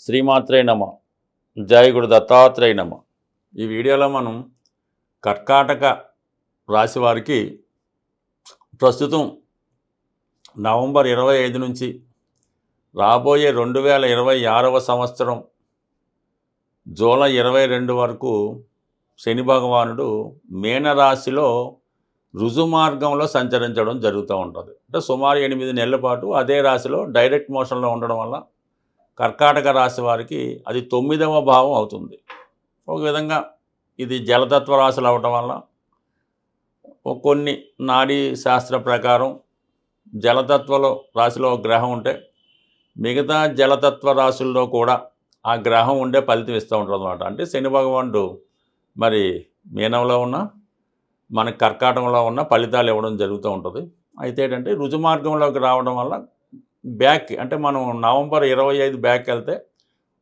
శ్రీమాత్రే నమ. జై గురు దత్తాత్రేయ నమ. ఈ వీడియోలో మనం కర్కాటక రాశి వారికి ప్రస్తుతం నవంబర్ 25 నుంచి రాబోయే 2026వ సంవత్సరం జూలై 22 వరకు శని భగవానుడు మీనరాశిలో రుజుమార్గంలో సంచరించడం జరుగుతూ ఉంటుంది. అంటే సుమారు 8 నెలల పాటు అదే రాశిలో డైరెక్ట్ మోషన్లో ఉండడం వల్ల కర్కాటక రాశి వారికి అది 9వ భావం అవుతుంది. ఒక విధంగా ఇది జలతత్వ రాశులు అవటం వల్ల కొన్ని నాడీ శాస్త్ర ప్రకారం జలతత్వలో రాశిలో ఒక గ్రహం ఉంటే మిగతా జలతత్వ రాశుల్లో కూడా ఆ గ్రహం ఉండే ఫలితం ఇస్తూ ఉంటుంది అనమాట. అంటే శని భగవానుడు మరి మీనంలో ఉన్న మన కర్కాటకంలో ఉన్న ఫలితాలు ఇవ్వడం జరుగుతూ ఉంటుంది. అయితే ఏంటంటే రుజుమార్గంలోకి రావడం వల్ల బ్యాక్ అంటే మనం నవంబర్ 25 బ్యాక్ వెళ్తే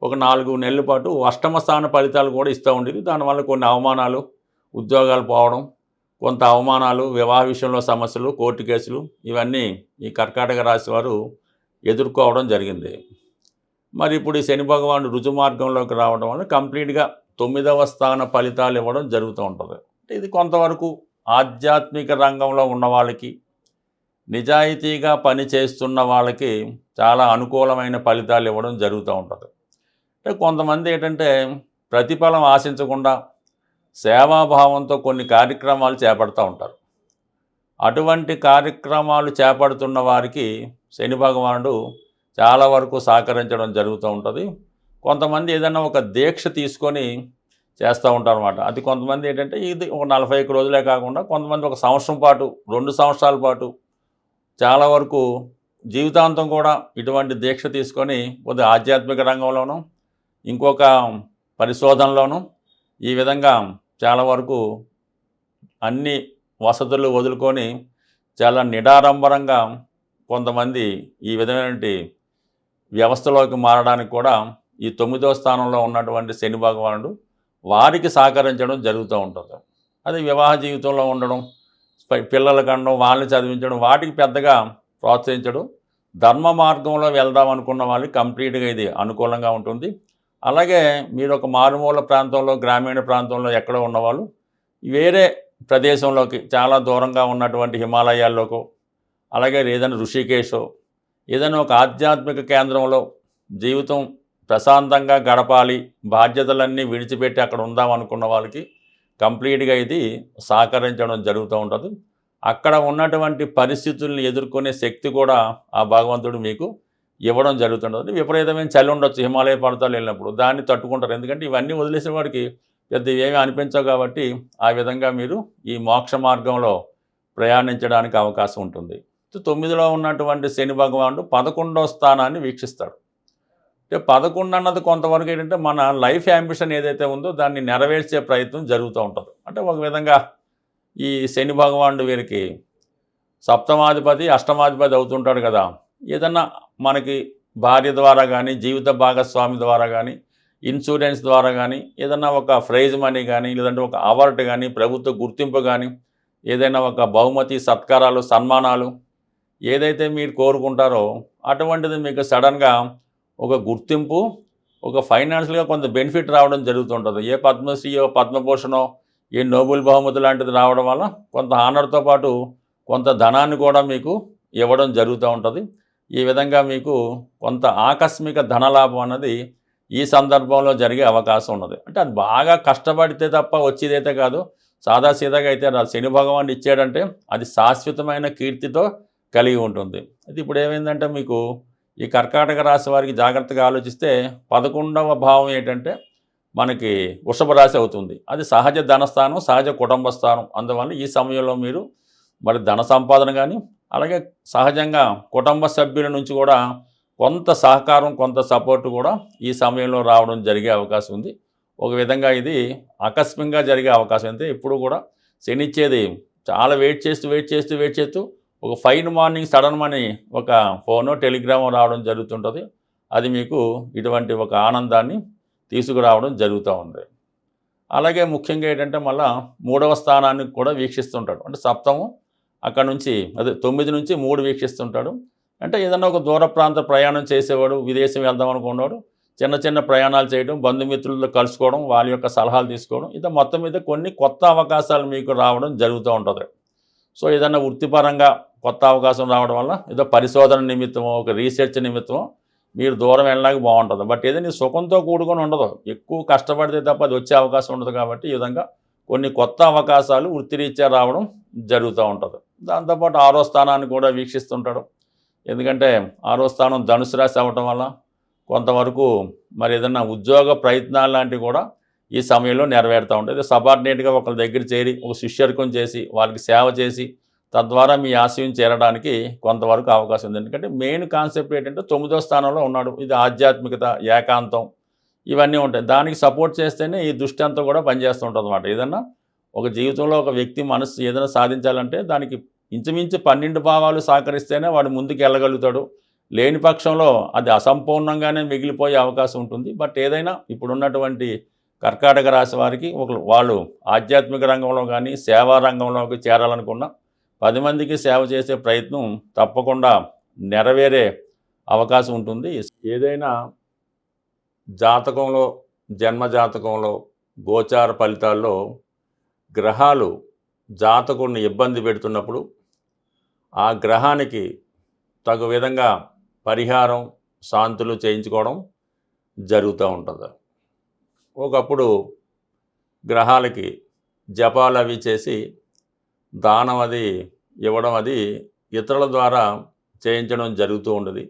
ఒక 4 నెలల పాటు అష్టమ స్థాన ఫలితాలు కూడా ఇస్తూ ఉండేది. దానివల్ల కొన్ని అవమానాలు, ఉద్యోగాలు పోవడం, కొంత అవమానాలు, వివాహ విషయంలో సమస్యలు, కోర్టు కేసులు ఇవన్నీ ఈ కర్కాటక రాశి వారు ఎదుర్కోవడం జరిగింది. మరి ఇప్పుడు ఈ శని భగవానుడు రుజుమార్గంలోకి రావడం వల్ల కంప్లీట్గా 9వ స్థాన ఫలితాలు ఇవ్వడం జరుగుతూ ఉంటుంది. ఇది కొంతవరకు ఆధ్యాత్మిక రంగంలో ఉన్న వాళ్ళకి, నిజాయితీగా పని చేస్తున్న వాళ్ళకి చాలా అనుకూలమైన ఫలితాలు ఇవ్వడం జరుగుతూ ఉంటుంది. అంటే కొంతమంది ఏంటంటే ప్రతిఫలం ఆశించకుండా సేవాభావంతో కొన్ని కార్యక్రమాలు చేపడుతూ ఉంటారు. అటువంటి కార్యక్రమాలు చేపడుతున్న వారికి శని భగవానుడు చాలా వరకు సహకరించడం జరుగుతూ ఉంటుంది. కొంతమంది ఏదైనా ఒక దీక్ష తీసుకొని చేస్తూ ఉంటారు అన్నమాట. అది కొంతమంది ఏంటంటే ఇది ఒక 41 రోజులే కాకుండా కొంతమంది ఒక సంవత్సరం పాటు, 2 సంవత్సరాల పాటు చాలా వరకు జీవితాంతం కూడా ఇటువంటి దీక్ష తీసుకొని కొద్దిగా ఆధ్యాత్మిక రంగంలోనూ ఇంకొక పరిశోధనలోనూ ఈ విధంగా చాలా వరకు అన్ని వసతులు వదులుకొని చాలా నిడారంబరంగా కొంతమంది ఈ విధమైన వ్యవస్థలోకి మారడానికి కూడా ఈ 9వ స్థానంలో ఉన్నటువంటి శని భగవానుడు వారికి సహకరించడం జరుగుతూ ఉంటుంది. అది వివాహ జీవితంలో ఉండడం, పిల్లల కనడం, వాళ్ళని చదివించడం, వాటికి పెద్దగా ప్రోత్సహించడం, ధర్మ మార్గంలో వెళ్దాం అనుకున్న వాళ్ళకి కంప్లీట్గా ఇది అనుకూలంగా ఉంటుంది. అలాగే మీరు ఒక మారుమూల ప్రాంతంలో, గ్రామీణ ప్రాంతంలో ఎక్కడో ఉన్నవాళ్ళు వేరే ప్రదేశంలోకి చాలా దూరంగా ఉన్నటువంటి హిమాలయాల్లోకో, అలాగే ఏదైనా ఋషికేశో, ఏదైనా ఒక ఆధ్యాత్మిక కేంద్రంలో జీవితం ప్రశాంతంగా గడపాలి, బాధ్యతలన్నీ విడిచిపెట్టి అక్కడ ఉందాం అనుకున్న వాళ్ళకి కంప్లీట్గా ఇది సహకరించడం జరుగుతూ ఉంటుంది. అక్కడ ఉన్నటువంటి పరిస్థితుల్ని ఎదుర్కొనే శక్తి కూడా ఆ భగవంతుడు మీకు ఇవ్వడం జరుగుతుంటుంది. విపరీతమైన చలి ఉండొచ్చు హిమాలయ పర్వతాలు వెళ్ళినప్పుడు, దాన్ని తట్టుకుంటారు. ఎందుకంటే ఇవన్నీ వదిలేసిన వాడికి పెద్ద ఏమీ అనిపించవు కాబట్టి ఆ విధంగా మీరు ఈ మోక్ష మార్గంలో ప్రయాణించడానికి అవకాశం ఉంటుంది. 9లో ఉన్నటువంటి శని భగవానుడు 11వ స్థానాన్ని వీక్షిస్తాడు. అంటే 11 అన్నది కొంతవరకు ఏంటంటే మన లైఫ్ యాంబిషన్ ఏదైతే ఉందో దాన్ని నెరవేర్చే ప్రయత్నం జరుగుతూ ఉంటుంది. అంటే ఒక విధంగా ఈ శని భగవానుడు వీరికి సప్తమాధిపతి, అష్టమాధిపతి అవుతుంటాడు కదా. ఏదన్నా మనకి భార్య ద్వారా కానీ, జీవిత భాగస్వామి ద్వారా కానీ, ఇన్సూరెన్స్ ద్వారా కానీ, ఏదన్నా ఒక ప్రైజ్ మనీ కానీ, లేదంటే ఒక అవార్డు కానీ, ప్రభుత్వ గుర్తింపు కానీ, ఏదైనా ఒక బహుమతి, సత్కారాలు, సన్మానాలు ఏదైతే మీరు కోరుకుంటారో అటువంటిది మీకు సడన్గా ఒక గుర్తింపు, ఒక ఫైనాన్షియల్గా కొంత బెనిఫిట్ రావడం జరుగుతుంటుంది. ఏ పద్మశ్రీయో, పద్మభూషణో, ఏ నోబెల్ బహుమతి లాంటిది రావడం వల్ల కొంత ఆనర్తో పాటు కొంత ధనాన్ని కూడా మీకు ఇవ్వడం జరుగుతూ ఉంటుంది. ఈ విధంగా మీకు కొంత ఆకస్మిక ధనలాభం అన్నది ఈ సందర్భంలో జరిగే అవకాశం ఉన్నది. అంటే అది బాగా కష్టపడితే తప్ప వచ్చేదైతే కాదు, సాదాసీదాగా అయితే శని భగవానుడు ఇచ్చాడంటే అది శాశ్వతమైన కీర్తితో కలిగి ఉంటుంది. అయితే ఇప్పుడు ఏమైందంటే మీకు ఈ కర్కాటక రాశి వారికి జాగ్రత్తగా ఆలోచిస్తే 11వ భావం ఏంటంటే మనకి వృషభ రాశి అవుతుంది. అది సహజ ధనస్థానం, సహజ కుటుంబ స్థానం. అందువల్ల ఈ సమయంలో మీరు మరి ధన సంపాదన కానీ, అలాగే సహజంగా కుటుంబ సభ్యుల నుంచి కూడా కొంత సహకారం, కొంత సపోర్టు కూడా ఈ సమయంలో రావడం జరిగే అవకాశం ఉంది. ఒక విధంగా ఇది ఆకస్మికంగా జరిగే అవకాశం. అయితే ఇప్పుడు కూడా శని ఇచ్చేది చాలా వెయిట్ చేస్తూ ఒక ఫైన్ మార్నింగ్ సడన్ మనీ ఒక ఫోనో, టెలిగ్రామో రావడం జరుగుతుంటుంది. అది మీకు ఇటువంటి ఒక ఆనందాన్ని తీసుకురావడం జరుగుతూ ఉంది. అలాగే ముఖ్యంగా ఏంటంటే మళ్ళీ 3వ స్థానాన్ని కూడా వీక్షిస్తుంటాడు. అంటే సప్తమం అక్కడ నుంచి అదే 9 నుంచి 3 వీక్షిస్తుంటాడు. అంటే ఏదన్నా ఒక దూర ప్రాంత ప్రయాణం చేసేవాడు, విదేశం వెళ్దాం అనుకున్నాడు, చిన్న చిన్న ప్రయాణాలు చేయడం, బంధుమిత్రులతో కలుసుకోవడం, వాళ్ళ యొక్క సలహాలు తీసుకోవడం, ఇది మొత్తం మీద కొన్ని కొత్త అవకాశాలు మీకు రావడం జరుగుతూ ఉంటుంది. సో ఏదైనా వృత్తిపరంగా కొత్త అవకాశం రావడం వల్ల ఏదో పరిశోధన నిమిత్తమో, ఒక రీసెర్చ్ నిమిత్తమో మీరు దూరం వెళ్ళడానికి బాగుంటుంది. బట్ ఏదైనా సుఖంతో కూడుకొని ఉండదు, ఎక్కువ కష్టపడితే తప్ప అది వచ్చే అవకాశం ఉండదు. కాబట్టి ఈ విధంగా కొన్ని కొత్త అవకాశాలు వృత్తిరీత్యా రావడం జరుగుతూ ఉంటుంది. దాంతోపాటు 6వ స్థానాన్ని కూడా వీక్షిస్తుంటాడు. ఎందుకంటే 6వ స్థానం ధనుసు రాశి అవ్వటం వల్ల కొంతవరకు మరి ఏదైనా ఉద్యోగ ప్రయత్నాలు లాంటివి కూడా ఈ సమయంలో నెరవేరుతూ ఉంటాయి. సబార్డినేట్గా ఒకరి దగ్గర చేరి ఒక శిష్యర్కం చేసి వాళ్ళకి సేవ చేసి తద్వారా మీ ఆశయం చేరడానికి కొంతవరకు అవకాశం ఉంది. ఎందుకంటే మెయిన్ కాన్సెప్ట్ ఏంటంటే 9వ స్థానంలో ఉన్నాడు. ఇది ఆధ్యాత్మికత, ఏకాంతం ఇవన్నీ ఉంటాయి. దానికి సపోర్ట్ చేస్తేనే ఈ దృష్టి అంతా కూడా పనిచేస్తూ ఉంటుంది అన్నమాట. ఏదన్నా ఒక జీవితంలో ఒక వ్యక్తి మనసు ఏదైనా సాధించాలంటే దానికి ఇంచుమించు 12 భావాలు సహకరిస్తేనే వాడు ముందుకు వెళ్ళగలుగుతాడు. లేని పక్షంలో అది అసంపూర్ణంగానే మిగిలిపోయే అవకాశం ఉంటుంది. బట్ ఏదైనా ఇప్పుడున్నటువంటి కర్కాటక రాశి వారికి వాళ్ళు ఆధ్యాత్మిక రంగంలో కానీ సేవా రంగంలోకి చేరాలనుకున్న 10 మందికి సేవ చేసే ప్రయత్నం తప్పకుండా నెరవేరే అవకాశం ఉంటుంది. ఏదైనా జాతకంలో, జన్మజాతకంలో, గోచార ఫలితాల్లో గ్రహాలు జాతకుడిని ఇబ్బంది పెడుతున్నప్పుడు ఆ గ్రహానికి తగు విధంగా పరిహారం, శాంతులు చేయించుకోవడం జరుగుతూ ఉంటుంది. ఒకప్పుడు గ్రహాలకి జపాలు అవి చేసి దానం అది ఇవ్వడం అది ఇతరుల ద్వారా చేయించడం జరుగుతూ ఉండేది.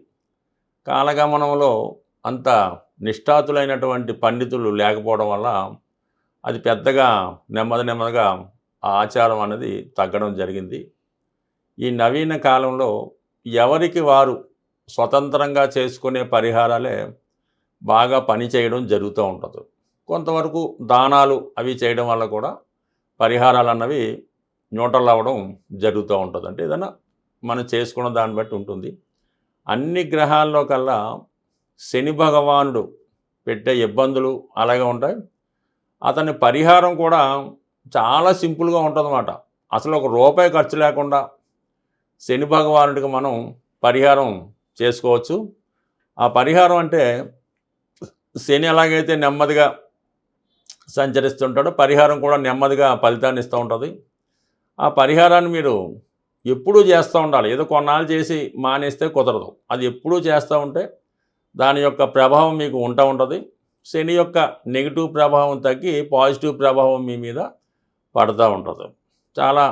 కాలగమనంలో అంత నిష్ఠాతులైనటువంటి పండితులు లేకపోవడం వల్ల అది పెద్దగా నెమ్మదిగా ఆ ఆచారం అనేది తగ్గడం జరిగింది. ఈ నవీన కాలంలో ఎవరికి వారు స్వతంత్రంగా చేసుకునే పరిహారాలే బాగా పనిచేయడం జరుగుతూ ఉంటుంది. కొంతవరకు దానాలు అవి చేయడం వల్ల కూడా పరిహారాలు అన్నవి న్యూట్రల్ అవ్వడం జరుగుతూ ఉంటుంది. అంటే ఏదైనా మనం చేసుకున్న దాన్ని బట్టి ఉంటుంది. అన్ని గ్రహాల్లో కల్లా శని భగవానుడు పెట్టే ఇబ్బందులు అలాగే ఉంటాయి. అతని పరిహారం కూడా చాలా సింపుల్గా ఉంటుందన్నమాట. అసలు ఒక రూపాయి ఖర్చు లేకుండా శని భగవానుడికి మనం పరిహారం చేసుకోవచ్చు. ఆ పరిహారం అంటే శని ఎలాగైతే నెమ్మదిగా సంచరిస్తుంటాడో పరిహారం కూడా నెమ్మదిగా ఫలితాన్ని ఇస్తూ ఉంటుంది. ఆ పరిహారాన్ని మీరు ఎప్పుడూ చేస్తూ ఉండాలి. ఏదో కొన్నాళ్ళు చేసి మానేస్తే కుదరదు. అది ఎప్పుడూ చేస్తూ ఉంటే దాని యొక్క ప్రభావం మీకు ఉంటుంది. శని యొక్క నెగిటివ్ ప్రభావం తగ్గి పాజిటివ్ ప్రభావం మీ మీద పడుతూ ఉంటుంది. చాలా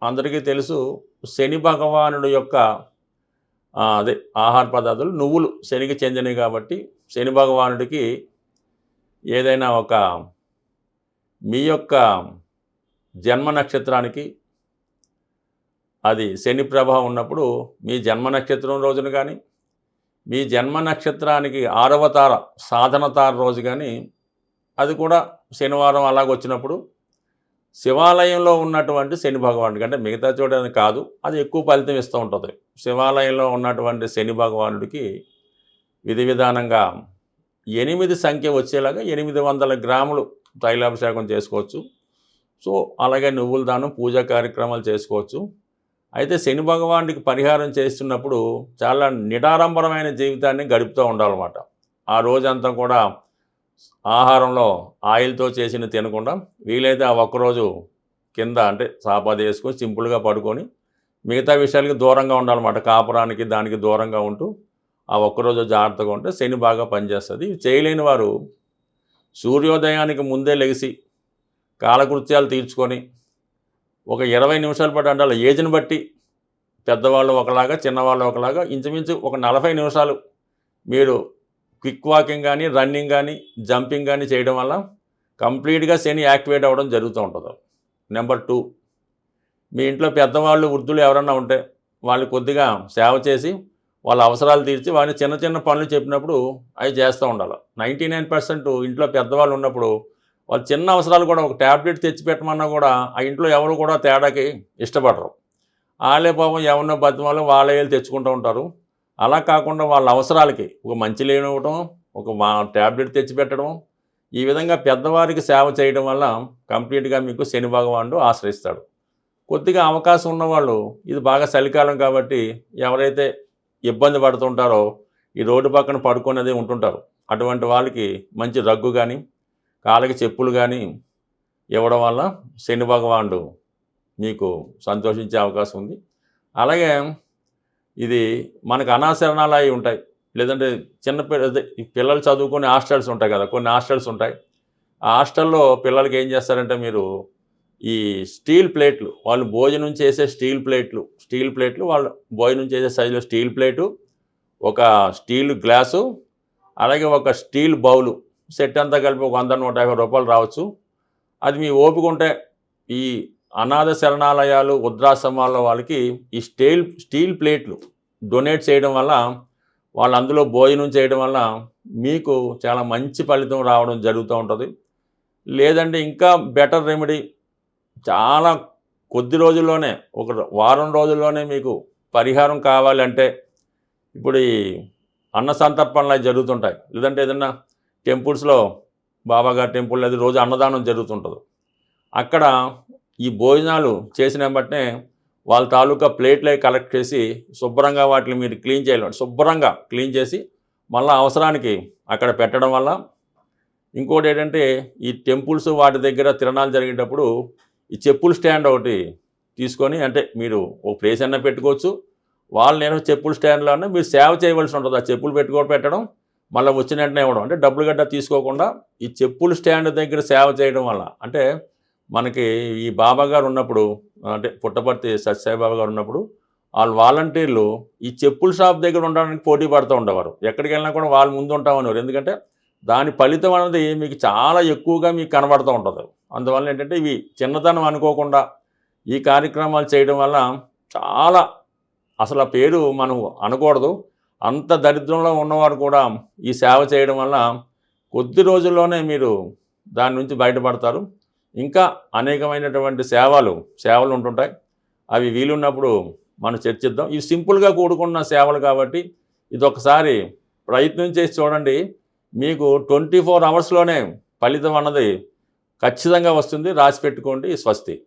అందరికీ తెలుసు, శని భగవానుడు యొక్క ఆహార పదార్థాలు నువ్వులు శనికి చెందినవి. కాబట్టి శని భగవానుడికి ఏదైనా ఒక మీ యొక్క జన్మ నక్షత్రానికి అది శని ప్రభావం ఉన్నప్పుడు మీ జన్మ నక్షత్రం రోజున కానీ మీ జన్మ నక్షత్రానికి 6వ తార సాధన తార రోజు కానీ అది కూడా శనివారం అలాగొచ్చినప్పుడు శివాలయంలో ఉన్నటువంటి శని భగవానుడికి, అంటే మిగతా చోట కాదు, అది ఎక్కువ ఫలితం ఇస్తూ ఉంటుంది. శివాలయంలో ఉన్నటువంటి శని భగవానుడికి విధి విధానంగా 8 సంఖ్య వచ్చేలాగా 800 గ్రాములు తైలాభిషేకం చేసుకోవచ్చు. సో అలాగే నువ్వుల దానం, పూజా కార్యక్రమాలు చేసుకోవచ్చు. అయితే శని భగవానుడికి పరిహారం చేస్తున్నప్పుడు చాలా నిడారంబరమైన జీవితాన్ని గడుపుతూ ఉండాలన్నమాట. ఆ రోజంతా కూడా ఆహారంలో ఆయిల్తో చేసిన తినకుండా వీలైతే ఆ ఒక్కరోజు కింద అంటే సాపాది వేసుకొని సింపుల్గా పడుకొని మిగతా విషయాలకి దూరంగా ఉండాలన్నమాట. కాపురానికి దానికి దూరంగా ఉంటూ ఆ ఒక్కరోజు జాగ్రత్తగా ఉంటే శని బాగా పనిచేస్తుంది. చేయలేని వారు సూర్యోదయానికి ముందే లెగిసి కాలకృత్యాలు తీర్చుకొని ఒక 20 నిమిషాల పాటు అంటే ఏజ్ని బట్టి పెద్దవాళ్ళు ఒకలాగా చిన్నవాళ్ళు ఒకలాగా ఇంచుమించు ఒక 40 నిమిషాలు మీరు క్విక్ వాకింగ్ కానీ రన్నింగ్ కానీ జంపింగ్ కానీ చేయడం వల్ల కంప్లీట్గా శని యాక్టివేట్ అవ్వడం జరుగుతూ ఉంటుంది. నెంబర్ 2, మీ ఇంట్లో పెద్దవాళ్ళు వృద్ధులు ఎవరన్నా ఉంటే వాళ్ళు కొద్దిగా సేవ చేసి వాళ్ళ అవసరాలు తీర్చి వారిని చిన్న చిన్న పనులు చెప్పినప్పుడు అవి చేస్తూ ఉండాలి. 99% ఇంట్లో పెద్దవాళ్ళు ఉన్నప్పుడు వాళ్ళు చిన్న అవసరాలు కూడా ఒక ట్యాబ్లెట్ తెచ్చి పెట్టమన్నా కూడా ఆ ఇంట్లో ఎవరు కూడా తేడాకి ఇష్టపడరు. వాళ్ళే పాపం ఎవరినో బతిమాలో వాళ్ళే తెచ్చుకుంటూ ఉంటారు. అలా కాకుండా వాళ్ళ అవసరాలకి ఒక మంచి లేనివ్వటం, ఒక ట్యాబ్లెట్ తెచ్చిపెట్టడం, ఈ విధంగా పెద్దవారికి సేవ చేయడం వల్ల కంప్లీట్గా మీకు శని భగవానుడు ఆశ్రయిస్తాడు. కొద్దిగా అవకాశం ఉన్నవాళ్ళు ఇది బాగా చలికాలం కాబట్టి ఎవరైతే ఇబ్బంది పడుతుంటారో ఈ రోడ్డు పక్కన పడుకునేది ఉంటుంటారు. అటువంటి వాళ్ళకి మంచి రగ్గు కానీ కాళ్ళకి చెప్పులు కానీ ఇవ్వడం వల్ల శని భగవానుడు మీకు సంతోషించే అవకాశం ఉంది. అలాగే ఇది మనకు అనాశరణాలు అవి ఉంటాయి, లేదంటే పిల్లలు చదువుకునే హాస్టల్స్ ఉంటాయి కదా, కొన్ని హాస్టల్స్ ఉంటాయి. ఆ హాస్టల్లో పిల్లలకి ఏం చేస్తారంటే మీరు ఈ స్టీల్ ప్లేట్లు, వాళ్ళు భోజనం చేసే స్టీల్ ప్లేట్లు వాళ్ళు భోజనం చేసే సైజులో స్టీల్ ప్లేటు, ఒక స్టీల్ గ్లాసు, అలాగే ఒక స్టీల్ బౌలు సెట్ అంతా కలిపి ఒక 100-150 రూపాయలు రావచ్చు. అది మీ ఓపిక ఉంటే ఈ అనాథ శరణాలయాలు, వృద్ధాశ్రమాల్లో వాళ్ళకి ఈ స్టీల్ ప్లేట్లు డొనేట్ చేయడం వల్ల, వాళ్ళు అందులో భోజనం చేయడం వల్ల మీకు చాలా మంచి ఫలితం రావడం జరుగుతూ ఉంటుంది. లేదంటే ఇంకా బెటర్ రెమెడీ, చాలా కొద్ది రోజుల్లోనే, ఒక వారం రోజుల్లోనే మీకు పరిహారం కావాలంటే, ఇప్పుడు ఈ అన్న సంతర్పణలు అవి జరుగుతుంటాయి, లేదంటే ఏదన్నా టెంపుల్స్లో బాబాగారి టెంపుల్ అది రోజు అన్నదానం జరుగుతుంటుంది. అక్కడ ఈ భోజనాలు చేసిన వెంటనే వాళ్ళ తాలూకా ప్లేట్లే కలెక్ట్ చేసి శుభ్రంగా వాటిని మీరు క్లీన్ చేయాలి. శుభ్రంగా క్లీన్ చేసి మళ్ళీ అవసరానికి అక్కడ పెట్టడం వల్ల, ఇంకోటి ఏంటంటే ఈ టెంపుల్స్ వాటి దగ్గర తిరణాలు జరిగేటప్పుడు ఈ చెప్పుల స్టాండ్ ఒకటి తీసుకొని, అంటే మీరు ఒక ప్లేస్ అయినా పెట్టుకోవచ్చు, వాళ్ళు నేను చెప్పుల స్టాండ్లోనే మీరు సేవ చేయవలసి ఉంటుంది. ఆ చెప్పులు పెట్టడం మళ్ళీ వచ్చిన వెంటనే ఇవ్వడం, అంటే డబ్బులు గడ్డ తీసుకోకుండా ఈ చెప్పుల స్టాండ్ దగ్గర సేవ చేయడం వల్ల, అంటే మనకి ఈ బాబా గారు ఉన్నప్పుడు, అంటే పుట్టపర్తి సత్యసాయిబాబా గారు ఉన్నప్పుడు వాళ్ళ వాలంటీర్లు ఈ చెప్పుల షాప్ దగ్గర ఉండడానికి పోటీ పడుతూ ఉండేవారు. ఎక్కడికి వెళ్ళినా కూడా వాళ్ళు ముందు ఉంటామనేవారు. ఎందుకంటే దాని ఫలితం అనేది మీకు చాలా ఎక్కువగా మీకు కనబడుతూ ఉంటుంది. అందువల్ల ఏంటంటే ఇవి చిన్నతనం అనుకోకుండా ఈ కార్యక్రమాలు చేయడం వల్ల చాలా, అసలు ఆ పేరు మనం అనకూడదు, అంత దరిద్రంలో ఉన్నవారు కూడా ఈ సేవ చేయడం వల్ల కొద్ది రోజుల్లోనే మీరు దాని నుంచి బయటపడతారు. ఇంకా అనేకమైనటువంటి సేవలు ఉంటుంటాయి. అవి వీలున్నప్పుడు మనం చర్చిద్దాం. ఇవి సింపుల్గా కూడుకున్న సేవలు కాబట్టి ఇది ఒకసారి ప్రయత్నం చేసి చూడండి. మీకు 24 అవర్స్లోనే ఫలితం అన్నది ఖచ్చితంగా వస్తుంది. రాసి పెట్టుకోండి. స్వస్తి.